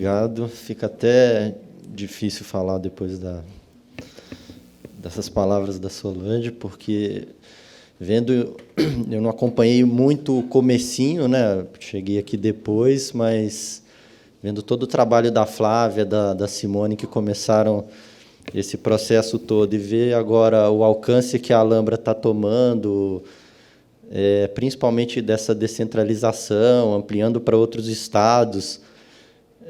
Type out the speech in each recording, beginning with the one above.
obrigado. Fica até difícil falar depois dessas palavras da Solange, porque eu não acompanhei muito o comecinho, né? Cheguei aqui depois, mas vendo todo o trabalho da Flávia, da Simone, que começaram esse processo todo, e ver agora o alcance que a Alhambra está tomando, principalmente dessa descentralização, ampliando para outros estados.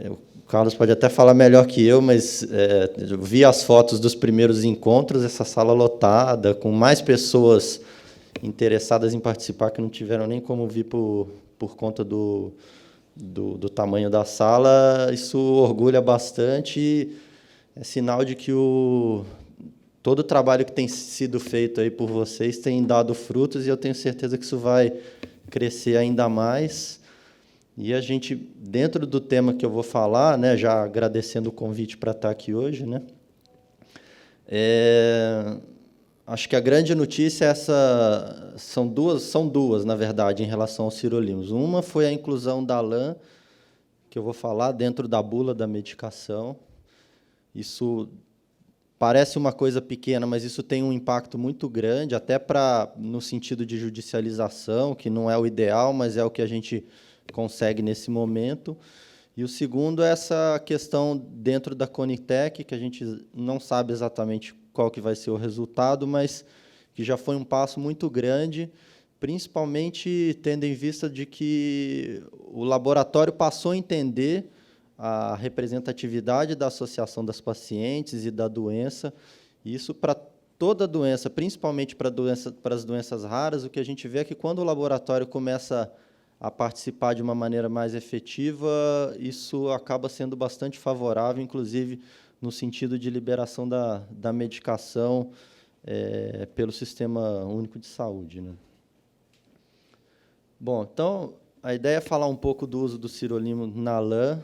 O Carlos pode até falar melhor que eu, mas eu vi as fotos dos primeiros encontros, essa sala lotada, com mais pessoas interessadas em participar, que não tiveram nem como vir por conta do tamanho da sala. Isso orgulha bastante e é sinal de que todo o trabalho que tem sido feito aí por vocês tem dado frutos, e eu tenho certeza que isso vai crescer ainda mais. E a gente, dentro do tema que eu vou falar, né, já agradecendo o convite para estar aqui hoje, né, acho que a grande notícia é essa, são duas, na verdade, em relação aos cirolimos. Uma foi a inclusão da LAN, que eu vou falar, dentro da bula da medicação. Isso parece uma coisa pequena, mas isso tem um impacto muito grande, até no sentido de judicialização, que não é o ideal, mas é o que a gente consegue nesse momento. E o segundo é essa questão dentro da Conitec, que a gente não sabe exatamente qual que vai ser o resultado, mas que já foi um passo muito grande, principalmente tendo em vista de que o laboratório passou a entender a representatividade da associação das pacientes e da doença. Isso para toda doença, principalmente para as doenças raras. O que a gente vê é que, quando o laboratório começa a participar de uma maneira mais efetiva, isso acaba sendo bastante favorável, inclusive no sentido de liberação da medicação pelo Sistema Único de Saúde, né? Bom, então, a ideia é falar um pouco do uso do sirolimo na LAN,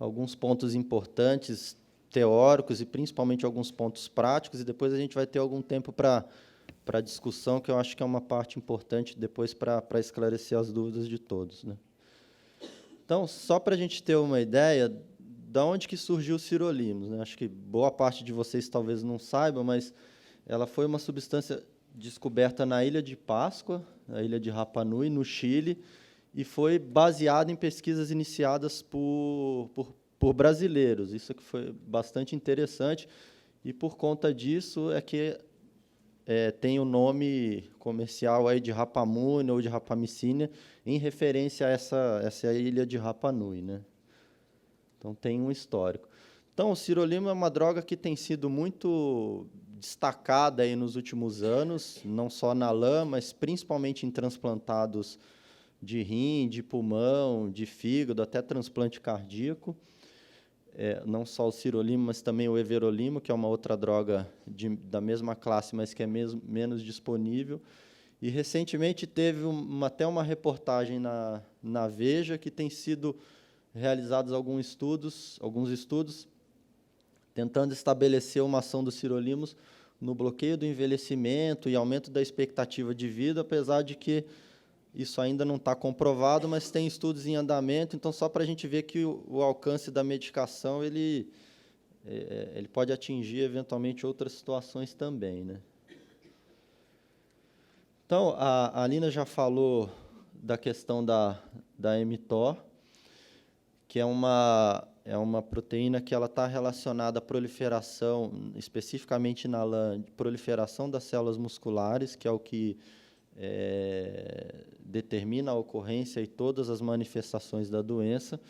alguns pontos importantes, teóricos, e principalmente alguns pontos práticos, e depois a gente vai ter algum tempo para discussão, que eu acho que é uma parte importante depois para esclarecer as dúvidas de todos, né? Então, só para a gente ter uma ideia de onde que surgiu o sirolimus, né? Acho que boa parte de vocês talvez não saibam, mas ela foi uma substância descoberta na Ilha de Páscoa, na ilha de Rapa Nui, no Chile, e foi baseada em pesquisas iniciadas por brasileiros. Isso que foi bastante interessante, e por conta disso é que tem o nome comercial aí de Rapamune ou de Rapamicínia, em referência a essa ilha de Rapa Nui, né? Então, tem um histórico. Então, o sirolimo é uma droga que tem sido muito destacada aí nos últimos anos, não só na LAN, mas principalmente em transplantados de rim, de pulmão, de fígado, até transplante cardíaco. Não só o sirolimo, mas também o everolimo, que é uma outra droga da mesma classe, mas que é menos disponível. E, recentemente, teve até uma reportagem na Veja, que tem sido realizados alguns estudos tentando estabelecer uma ação dos sirolimos no bloqueio do envelhecimento e aumento da expectativa de vida, apesar de que isso ainda não está comprovado, mas tem estudos em andamento. Então, só para a gente ver que o alcance da medicação ele pode atingir, eventualmente, outras situações também, né? Então, a Alina já falou da questão da mTOR, que é uma proteína que ela está relacionada à proliferação, especificamente na LAN, proliferação das células musculares, que é o que determina a ocorrência e todas as manifestações da doença.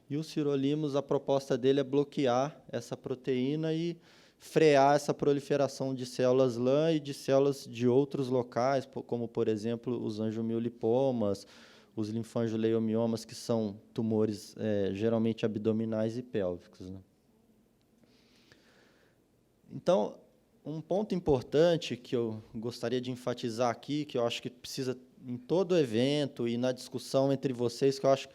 E o sirolimus, a proposta dele é bloquear essa proteína e frear essa proliferação de células LAN e de células de outros locais, como, por exemplo, os angiomiolipomas, os linfangiomiomas, que são tumores geralmente abdominais e pélvicos, né? Então, um ponto importante que eu gostaria de enfatizar aqui, que eu acho que precisa em todo evento e na discussão entre vocês, que eu acho,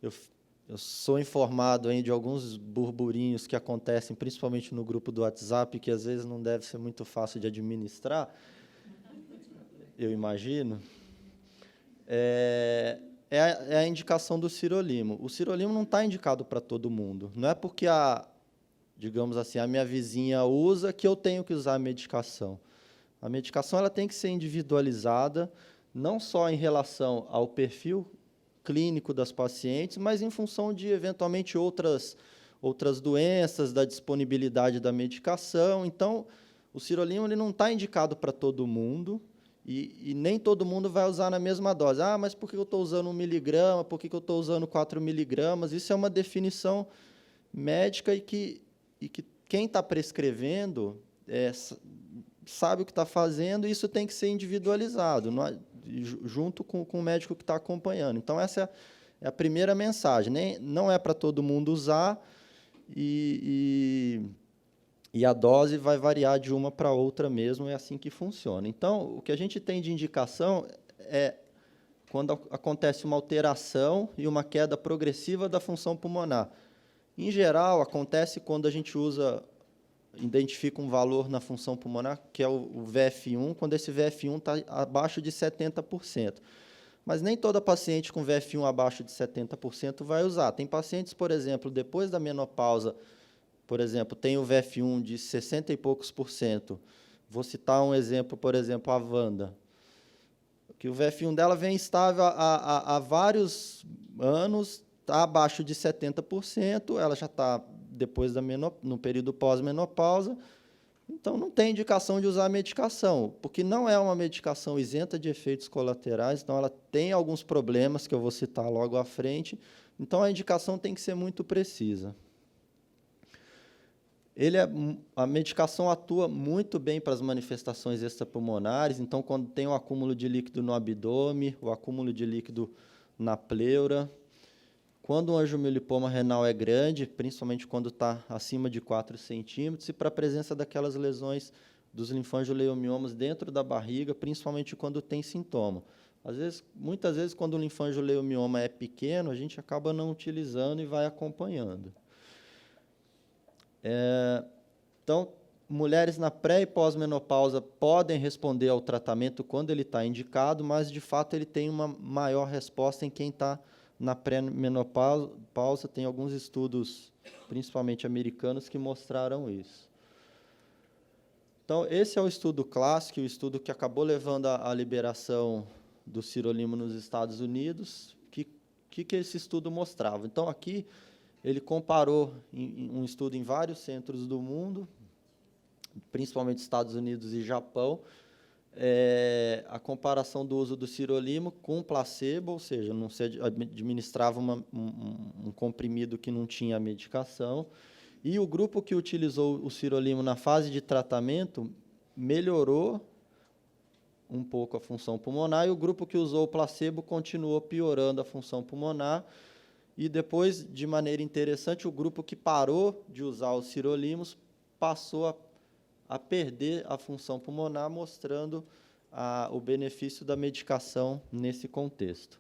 eu sou informado aí de alguns burburinhos que acontecem, principalmente no grupo do WhatsApp, que às vezes não deve ser muito fácil de administrar, eu imagino. é a indicação do sirolimo. O sirolimo não está indicado para todo mundo. Não é porque, digamos assim, a minha vizinha usa que eu tenho que usar a medicação. A medicação ela tem que ser individualizada, não só em relação ao perfil clínico das pacientes, mas em função de, eventualmente, outras doenças, da disponibilidade da medicação. Então, o sirolimo ele não está indicado para todo mundo, e nem todo mundo vai usar na mesma dose. Mas por que eu estou usando 1 miligrama? Por que eu estou usando 4 miligramas? Isso é uma definição médica e que quem está prescrevendo sabe o que está fazendo, e isso tem que ser individualizado, junto com o médico que está acompanhando. Então, essa é a primeira mensagem. Não é para todo mundo usar, e a dose vai variar de uma para outra mesmo, é assim que funciona. Então, o que a gente tem de indicação é quando acontece uma alteração e uma queda progressiva da função pulmonar. Em geral, acontece quando a gente identifica um valor na função pulmonar, que é o VF1, quando esse VF1 está abaixo de 70%. Mas nem toda paciente com VF1 abaixo de 70% vai usar. Tem pacientes, por exemplo, depois da menopausa, por exemplo, tem o VF1 de 60 e poucos por cento. Vou citar um exemplo, por exemplo, a Wanda, que o VF1 dela vem estável há vários anos, está abaixo de 70%, ela já está depois no período pós-menopausa, então não tem indicação de usar a medicação, porque não é uma medicação isenta de efeitos colaterais, então ela tem alguns problemas que eu vou citar logo à frente, então a indicação tem que ser muito precisa. A medicação atua muito bem para as manifestações extrapulmonares, então, quando tem o acúmulo de líquido no abdômen, o acúmulo de líquido na pleura, quando o angiomilipoma renal é grande, principalmente quando está acima de 4 centímetros, e para a presença daquelas lesões dos linfangiomiomas dentro da barriga, principalmente quando tem sintoma. Muitas vezes, quando o linfangioma é pequeno, a gente acaba não utilizando e vai acompanhando. Então, mulheres na pré- e pós-menopausa podem responder ao tratamento quando ele está indicado, mas, de fato, ele tem uma maior resposta em quem está na pré-menopausa. Tem alguns estudos, principalmente americanos, que mostraram isso. Então, esse é o estudo clássico, o estudo que acabou levando à liberação do sirolimo nos Estados Unidos. Que esse estudo mostrava? Então, aqui ele comparou um estudo em vários centros do mundo, principalmente Estados Unidos e Japão, a comparação do uso do sirolimo com placebo, ou seja, não se administrava um comprimido que não tinha medicação, e o grupo que utilizou o sirolimo na fase de tratamento melhorou um pouco a função pulmonar, e o grupo que usou o placebo continuou piorando a função pulmonar. E depois, de maneira interessante, o grupo que parou de usar os sirolimos passou a perder a função pulmonar, mostrando o benefício da medicação nesse contexto.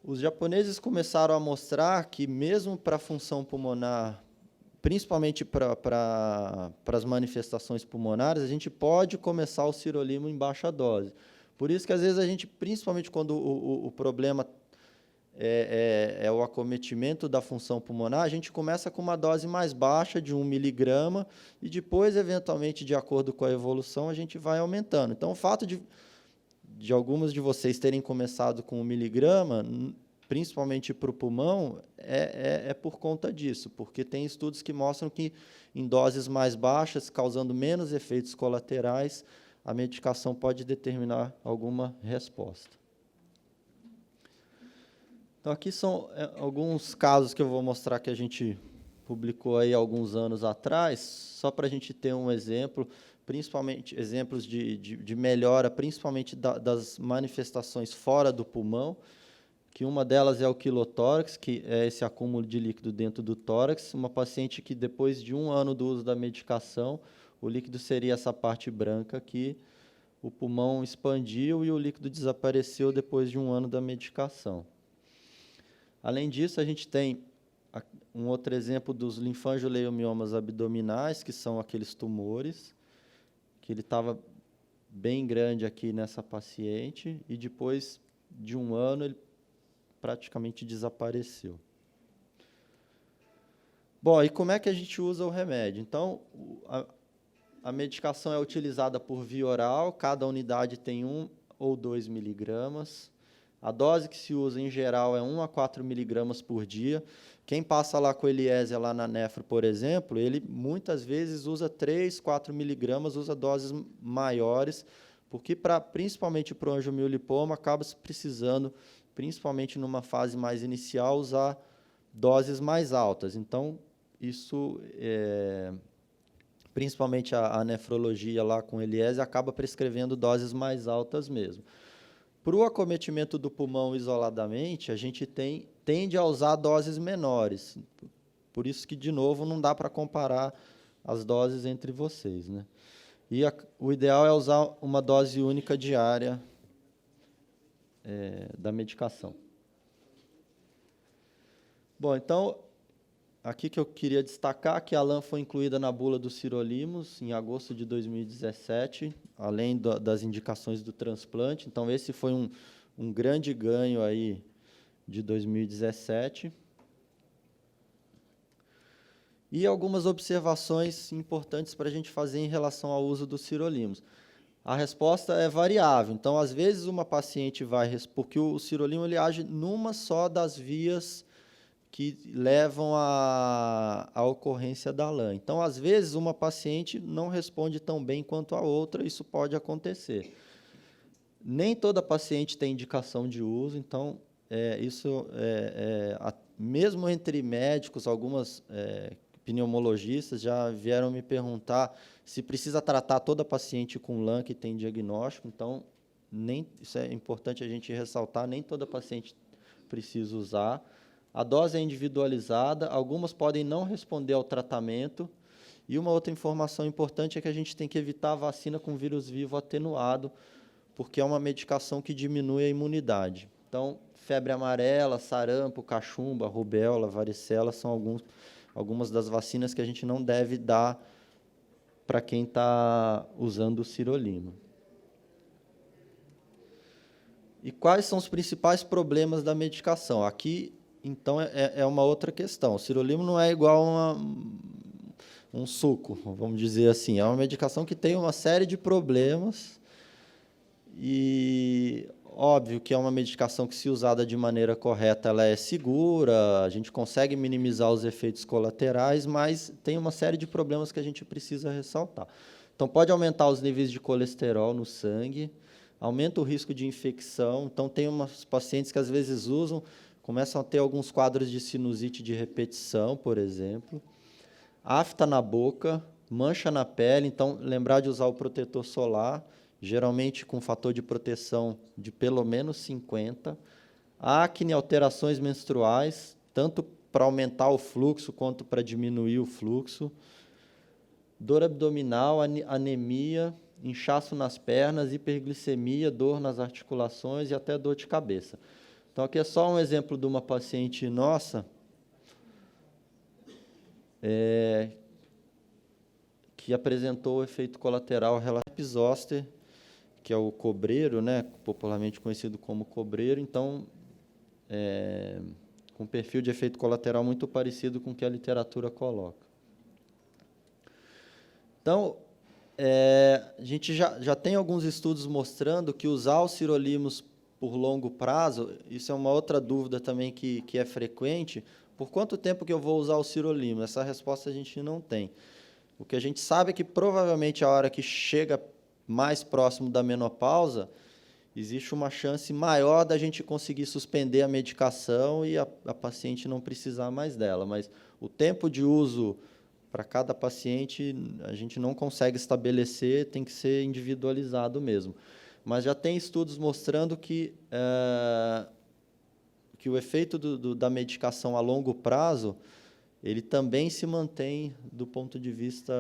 Os japoneses começaram a mostrar que, mesmo para a função pulmonar, principalmente para as manifestações pulmonares, a gente pode começar o sirolimo em baixa dose. Por isso que, às vezes, a gente, principalmente quando o problema é o acometimento da função pulmonar, a gente começa com uma dose mais baixa, de 1 miligrama, e depois, eventualmente, de acordo com a evolução, a gente vai aumentando. Então, o fato de algumas de vocês terem começado com 1 miligrama, principalmente para o pulmão, é por conta disso, porque tem estudos que mostram que, em doses mais baixas, causando menos efeitos colaterais, a medicação pode determinar alguma resposta. Então, aqui são alguns casos que eu vou mostrar que a gente publicou aí alguns anos atrás, só para a gente ter um exemplo, principalmente exemplos de melhora, principalmente das manifestações fora do pulmão, que uma delas é o quilotórax, que é esse acúmulo de líquido dentro do tórax. Uma paciente que, depois de 1 ano do uso da medicação, o líquido seria essa parte branca aqui, o pulmão expandiu e o líquido desapareceu depois de 1 ano da medicação. Além disso, a gente tem um outro exemplo dos linfangiomiomas abdominais, que são aqueles tumores, que ele estava bem grande aqui nessa paciente, e depois de 1 ano, ele praticamente desapareceu. Bom, e como é que a gente usa o remédio? Então, a medicação é utilizada por via oral, cada unidade tem 1 ou 2 miligramas. A dose que se usa, em geral, é 1 a 4 miligramas por dia. Quem passa lá com Eliezer, lá na nefro, por exemplo, ele muitas vezes usa 3, 4 miligramas, usa doses maiores, porque principalmente para o angiomiolipoma, acaba se precisando, principalmente numa fase mais inicial, usar doses mais altas. Então, isso, principalmente a nefrologia lá com Eliezer, acaba prescrevendo doses mais altas mesmo. Para o acometimento do pulmão isoladamente, a gente tende a usar doses menores. Por isso que, de novo, não dá para comparar as doses entre vocês, né? E o ideal é usar uma dose única diária da medicação. Bom, então, aqui que eu queria destacar que a LAN foi incluída na bula do sirolimus em agosto de 2017, além das indicações do transplante. Então, esse foi um grande ganho aí de 2017. E algumas observações importantes para a gente fazer em relação ao uso do sirolimus. A resposta é variável. Então, às vezes, uma paciente vai... Porque o sirolimus ele age numa só das vias que levam à ocorrência da LAN. Então, às vezes, uma paciente não responde tão bem quanto a outra, isso pode acontecer. Nem toda paciente tem indicação de uso, então, mesmo entre médicos, algumas pneumologistas já vieram me perguntar se precisa tratar toda paciente com LAN que tem diagnóstico, então, isso é importante a gente ressaltar, nem toda paciente precisa usar. A dose é individualizada, algumas podem não responder ao tratamento, e uma outra informação importante é que a gente tem que evitar a vacina com vírus vivo atenuado, porque é uma medicação que diminui a imunidade. Então, febre amarela, sarampo, cachumba, rubéola, varicela são algumas das vacinas que a gente não deve dar para quem está usando o sirolimus. E quais são os principais problemas da medicação? Aqui, então, é uma outra questão. O sirolimus não é igual a um suco, vamos dizer assim. É uma medicação que tem uma série de problemas e, óbvio, que é uma medicação que, se usada de maneira correta, ela é segura, a gente consegue minimizar os efeitos colaterais, mas tem uma série de problemas que a gente precisa ressaltar. Então, pode aumentar os níveis de colesterol no sangue, aumenta o risco de infecção. Então, tem umas pacientes que, às vezes, começam a ter alguns quadros de sinusite de repetição, por exemplo. Afta na boca, mancha na pele. Então, lembrar de usar o protetor solar, geralmente com fator de proteção de pelo menos 50. Acne, alterações menstruais, tanto para aumentar o fluxo quanto para diminuir o fluxo. Dor abdominal, anemia, inchaço nas pernas, hiperglicemia, dor nas articulações e até dor de cabeça. Então, aqui é só um exemplo de uma paciente nossa que apresentou efeito colateral herpes zoster, que é o cobreiro, né, popularmente conhecido como cobreiro. Então, com perfil de efeito colateral muito parecido com o que a literatura coloca. Então, a gente já tem alguns estudos mostrando que usar o sirolimus por longo prazo, isso é uma outra dúvida também que é frequente. Por quanto tempo que eu vou usar o sirolimus? Essa resposta a gente não tem. O que a gente sabe é que, provavelmente, a hora que chega mais próximo da menopausa, existe uma chance maior da gente conseguir suspender a medicação e a paciente não precisar mais dela. Mas o tempo de uso para cada paciente a gente não consegue estabelecer, tem que ser individualizado mesmo. Mas já tem estudos mostrando que o efeito da medicação a longo prazo, ele também se mantém do ponto de vista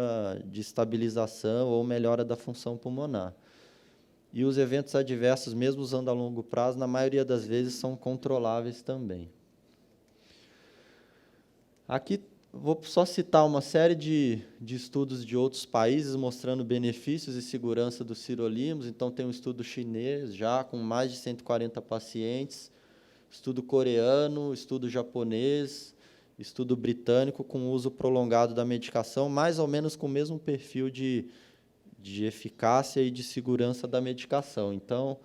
de estabilização ou melhora da função pulmonar. E os eventos adversos, mesmo usando a longo prazo, na maioria das vezes são controláveis também. Aqui vou só citar uma série de estudos de outros países mostrando benefícios e segurança dos sirolimus. Então, tem um estudo chinês já com mais de 140 pacientes, estudo coreano, estudo japonês, estudo britânico com uso prolongado da medicação, mais ou menos com o mesmo perfil de eficácia e de segurança da medicação. Então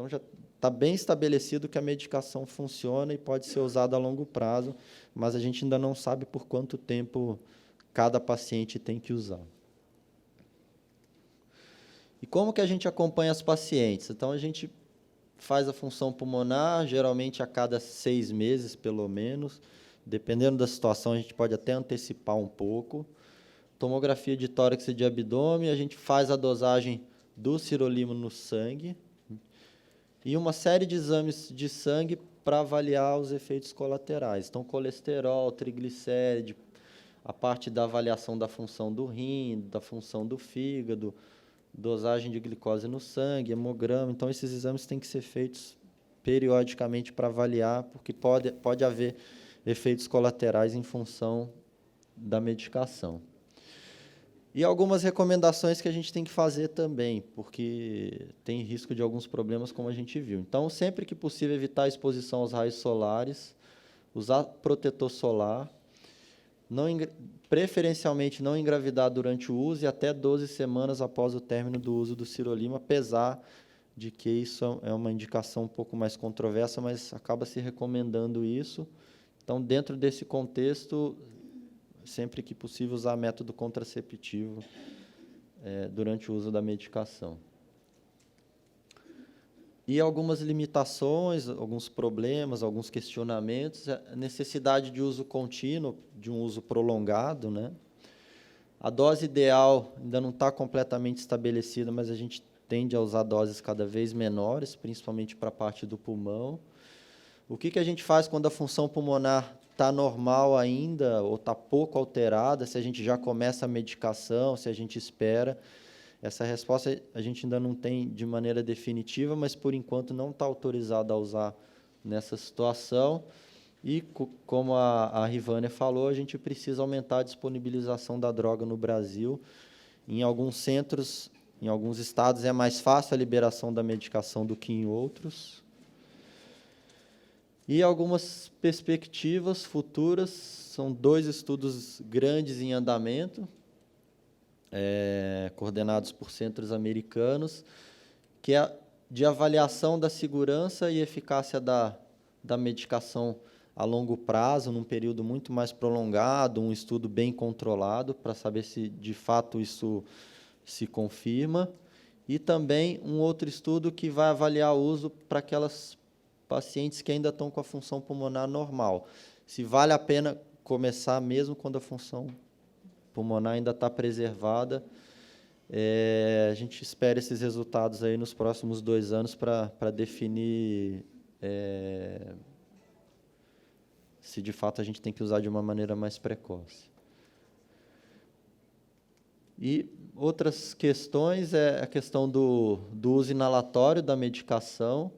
já está bem estabelecido que a medicação funciona e pode ser usada a longo prazo, mas a gente ainda não sabe por quanto tempo cada paciente tem que usar. E como que a gente acompanha os pacientes? Então, a gente faz a função pulmonar, geralmente a cada 6 meses, pelo menos. Dependendo da situação, a gente pode até antecipar um pouco. Tomografia de tórax e de abdômen, a gente faz a dosagem do sirolimo no sangue. E uma série de exames de sangue para avaliar os efeitos colaterais. Então, colesterol, triglicéride, a parte da avaliação da função do rim, da função do fígado, dosagem de glicose no sangue, hemograma. Então, esses exames têm que ser feitos periodicamente para avaliar, porque pode haver efeitos colaterais em função da medicação. E algumas recomendações que a gente tem que fazer também, porque tem risco de alguns problemas, como a gente viu. Então, sempre que possível, evitar a exposição aos raios solares, usar protetor solar, preferencialmente não engravidar durante o uso e até 12 semanas após o término do uso do sirolimo, apesar de que isso é uma indicação um pouco mais controversa, mas acaba se recomendando isso. Então, dentro desse contexto, sempre que possível, usar método contraceptivo durante o uso da medicação. E algumas limitações, alguns problemas, alguns questionamentos, a necessidade de uso contínuo, de um uso prolongado, né? A dose ideal ainda não está completamente estabelecida, mas a gente tende a usar doses cada vez menores, principalmente para a parte do pulmão. O que a gente faz quando a função pulmonar está normal ainda ou está pouco alterada, se a gente já começa a medicação, se a gente espera? Essa resposta a gente ainda não tem de maneira definitiva, mas, por enquanto, não está autorizado a usar nessa situação. E, como a Rivânia falou, a gente precisa aumentar a disponibilização da droga no Brasil. Em alguns centros, em alguns estados, é mais fácil a liberação da medicação do que em outros. E algumas perspectivas futuras, são 2 estudos grandes em andamento, coordenados por centros americanos, que é de avaliação da segurança e eficácia da medicação a longo prazo, num período muito mais prolongado, um estudo bem controlado, para saber se, de fato, isso se confirma. E também um outro estudo que vai avaliar o uso para aquelas pacientes que ainda estão com a função pulmonar normal. Se vale a pena começar mesmo quando a função pulmonar ainda está preservada. A gente espera esses resultados aí nos próximos 2 anos para definir se de fato a gente tem que usar de uma maneira mais precoce. E outras questões é a questão do uso inalatório da medicação.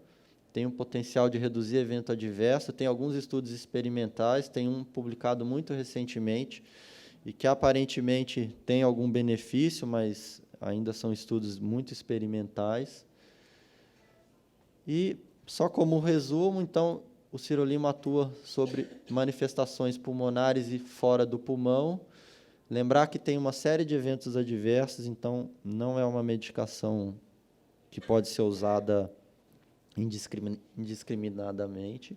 Tem um potencial de reduzir evento adverso, tem alguns estudos experimentais, tem um publicado muito recentemente, e que aparentemente tem algum benefício, mas ainda são estudos muito experimentais. E, só como resumo, então, o sirolimo atua sobre manifestações pulmonares e fora do pulmão. Lembrar que tem uma série de eventos adversos, então não é uma medicação que pode ser usada indiscriminadamente.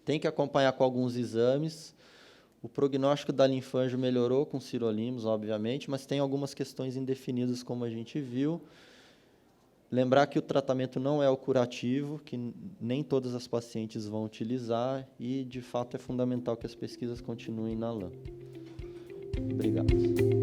Tem que acompanhar com alguns exames. O prognóstico da linfangio melhorou com sirolimus, obviamente, mas tem algumas questões indefinidas, como a gente viu. Lembrar que o tratamento não é o curativo, que nem todas as pacientes vão utilizar, e, de fato, é fundamental que as pesquisas continuem na LAM. Obrigado.